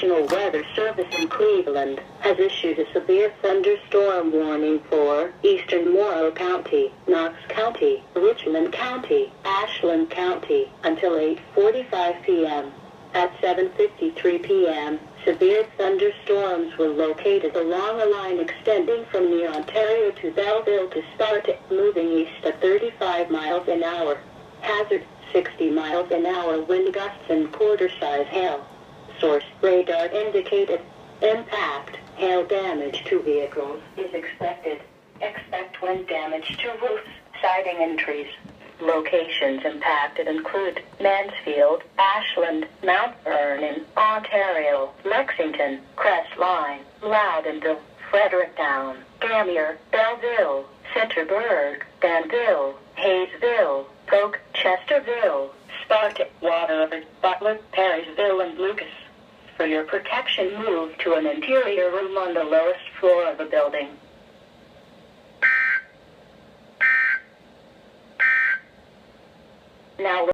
National Weather Service in Cleveland has issued a severe thunderstorm warning for eastern Morrow County, Knox County, Richmond County, Ashland County until 8:45 p.m. At 7:53 p.m., severe thunderstorms were located along a line extending from near Ontario to Belleville to Sparta, moving east at 35 miles an hour. Hazard, 60 miles an hour wind gusts and quarter-size hail. Source, radar indicated. Impact, hail damage to vehicles is expected. Expect wind damage to roofs, siding and trees. Locations impacted include Mansfield, Ashland, Mount Vernon, Ontario, Lexington, Crestline, Loudonville, Fredericktown, Gambier, Belleville, Centerburg, Danville, Hayesville, Polk, Chesterville, Sparta, Waterford, Butler, Perrysville, and Lucas. For your protection, move to an interior room on the lowest floor of the building. Now